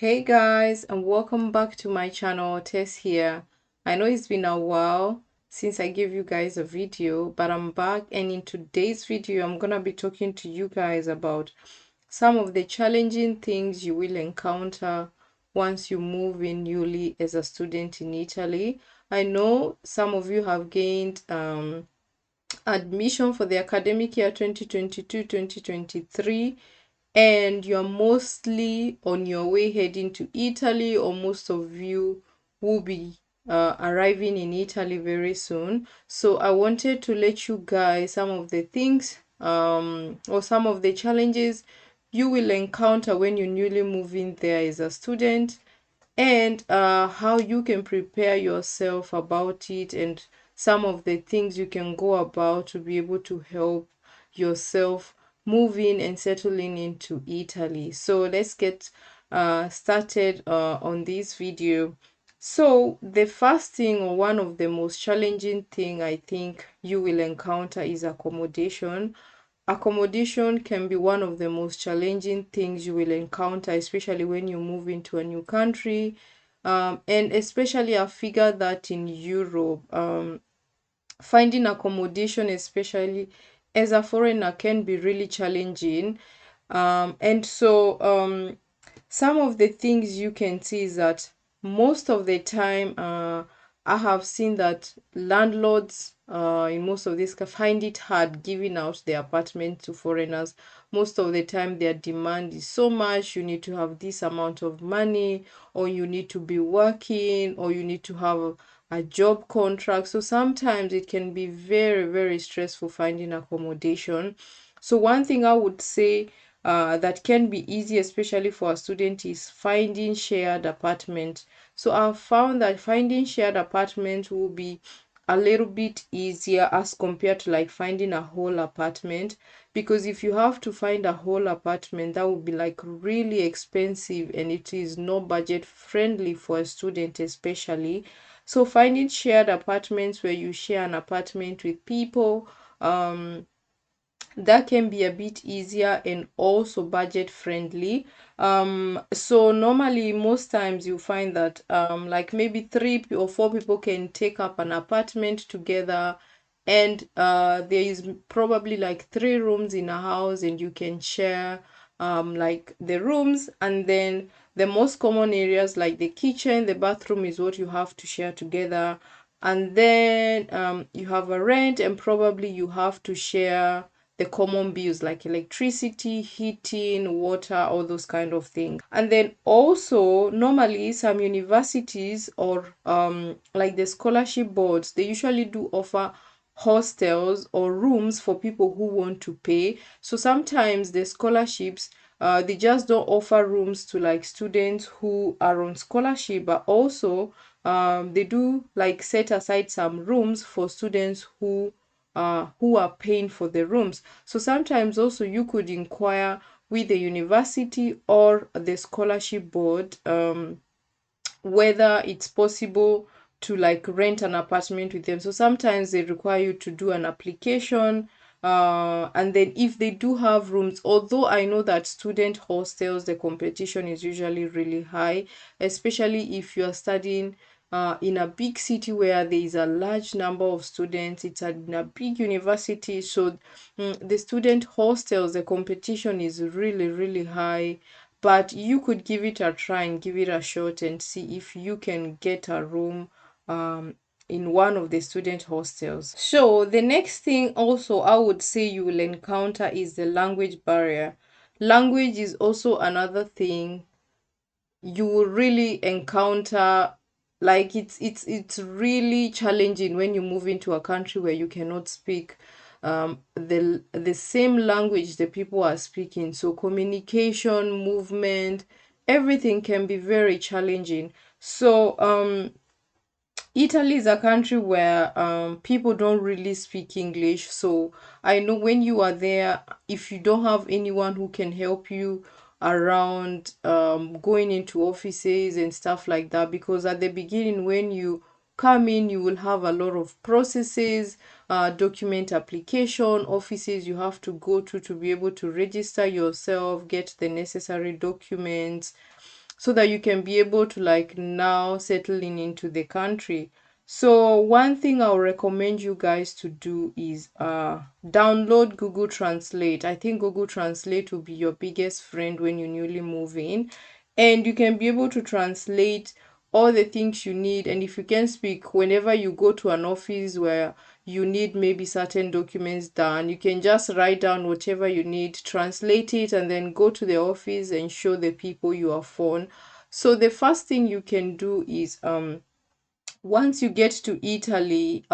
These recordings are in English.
Hey guys, and welcome back to my channel. Tess here. I know it's been a while since I gave you guys a video, but I'm back, and in today's video I'm gonna be talking to you guys about some of the challenging things you will encounter once you move in newly as a student in Italy. I know some of you have gained admission for the academic year 2022-2023, and you're mostly on your way heading to Italy, or most of you will be arriving in Italy very soon. So I wanted to let you guys some of the things or some of the challenges you will encounter when you newly move in there as a student, and how you can prepare yourself about it, and some of the things you can go about to be able to help yourself moving and settling into Italy. So let's get started on this video. So the first thing, or one of the most challenging thing I think you will encounter, is accommodation. Accommodation can be one of the most challenging things you will encounter, especially when you move into a new country. And especially, I figure that in Europe, finding accommodation, especially as a foreigner, can be really challenging. And so, some of the things you can see is that most of the time, I have seen that landlords in most of this find it hard giving out their apartment to foreigners. Most of the time, their demand is so much: you need to have this amount of money, or you need to be working, or you need to have a job contract. So sometimes it can be very, very stressful finding accommodation. So one thing I would say that can be easy, especially for a student, is finding shared apartment. So I've found that finding shared apartment will be a little bit easier as compared to like finding a whole apartment, because if you have to find a whole apartment, that would be like really expensive, and it is not budget friendly for a student especially. So finding shared apartments where you share an apartment with people, that can be a bit easier and also budget friendly. So normally, most times you find that like maybe or four people can take up an apartment together, and there is probably like three rooms in a house, and you can share like the rooms, and then the most common areas like the kitchen, the bathroom is what you have to share together. And then you have a rent, and probably you have to share the common bills like electricity, heating, water, all those kind of things. And then also, normally, some universities or like the scholarship boards, they usually do offer hostels or rooms for people who want to pay. So sometimes the scholarships, they just don't offer rooms to like students who are on scholarship, but also they do like set aside some rooms for students who are paying for the rooms. So sometimes also you could inquire with the university or the scholarship board, whether it's possible to like rent an apartment with them. So sometimes they require you to do an application. And then if they do have rooms, although I know that student hostels, the competition is usually really high, especially if you are studying in a big city where there is a large number of students. It's in a big university, so the student hostels, the competition is really, really high. But you could give it a try and give it a shot and see if you can get a room in one of the student hostels. So the next thing also I would say you will encounter is the language barrier. Language is also another thing you will really encounter. Like it's really challenging when you move into a country where you cannot speak the same language the people are speaking. So communication, movement, everything can be very challenging. So Italy is a country where people don't really speak English. So I know when you are there, if you don't have anyone who can help you around going into offices and stuff like that, because at the beginning, when you come in, you will have a lot of processes, document application, offices you have to go to be able to register yourself, get the necessary documents. so that you can be able to like now settle in into the country. So one thing I'll recommend you guys to do is download Google Translate. I think Google Translate will be your biggest friend when you newly move in, and you can be able to translate all the things you need. And if you can speak, whenever you go to an office where you need maybe certain documents done, you can just write down whatever you need, translate it, and then go to the office and show the people you are phone. So the first thing you can do is once you get to Italy,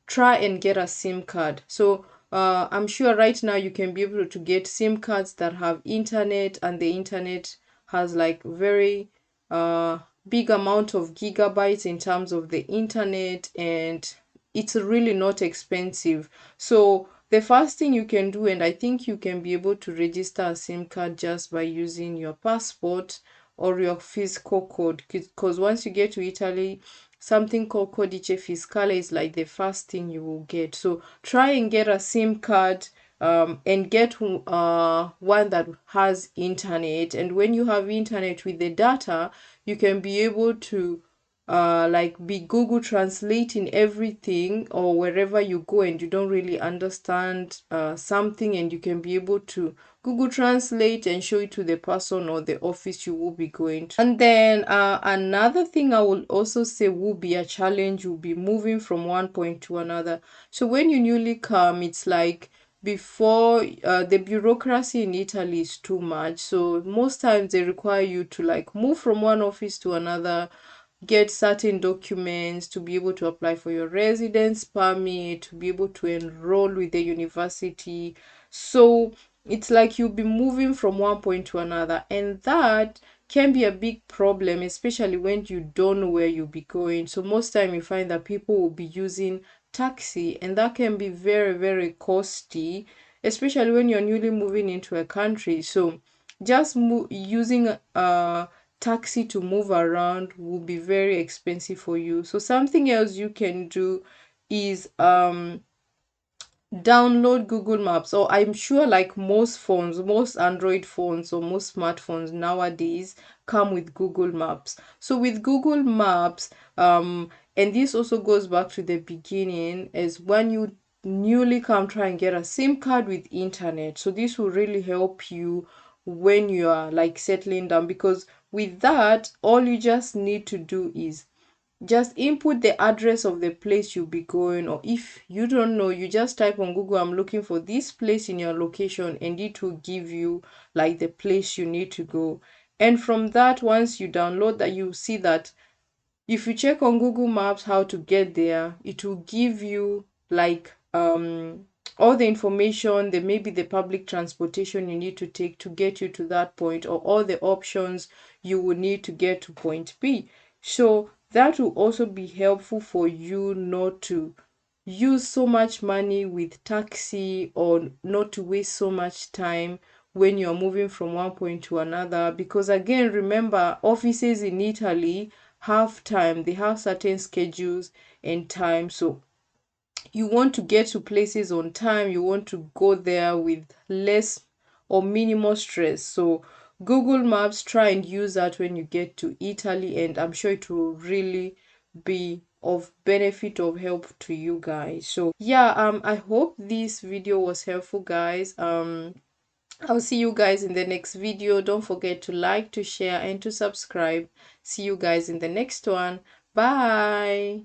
try and get a SIM card. So I'm sure right now you can be able to get SIM cards that have internet, and the internet has like very uh, big amount of gigabytes in terms of the internet, and it's really not expensive. So the first thing you can do, and I think you can be able to register a SIM card just by using your passport or your fiscal code, because once you get to Italy, something called codice fiscale is like the first thing you will get. So try and get a SIM card, and get one that has internet. And when you have internet with the data, you can be able to like be Google translating everything, or wherever you go and you don't really understand something, and you can be able to Google Translate and show it to the person or the office you will be going to. And then another thing I will also say will be a challenge will be moving from one point to another. So when you newly come, it's like before the bureaucracy in Italy is too much. So most times they require you to like move from one office to another, get certain documents to be able to apply for your residence permit, to be able to enroll with the university. So it's like you'll be moving from one point to another, and that can be a big problem, especially when you don't know where you'll be going. So most time you find that people will be using taxi, and that can be very, very costly, especially when you're newly moving into a country. So just using taxi to move around will be very expensive for you. So something else you can do is download Google Maps. Or I'm sure like most phones, most Android phones or most smartphones nowadays come with Google Maps. So with Google Maps, and this also goes back to the beginning, is when you newly come, try and get a SIM card with internet. So this will really help you when you are like settling down, because with that, all you just need to do is just input the address of the place you'll be going. Or if you don't know, you just type on Google, I'm looking for this place in your location, and it will give you like the place you need to go. And from that, once you download that, you see that if you check on Google Maps how to get there, it will give you like all the information, the maybe the public transportation you need to take to get you to that point, or all the options you will need to get to point B. So that will also be helpful for you not to use so much money with taxi, or not to waste so much time when you're moving from one point to another. Because again, remember, offices in Italy have time, they have certain schedules and time. So you want to get to places on time, you want to go there with less or minimal stress. So Google Maps, try and use that when you get to Italy, and I'm sure it will really be of benefit, of help to you guys. So yeah, I hope this video was helpful, guys. I'll see you guys in the next video. Don't forget to like, to share, and to subscribe. See you guys in the next one. Bye.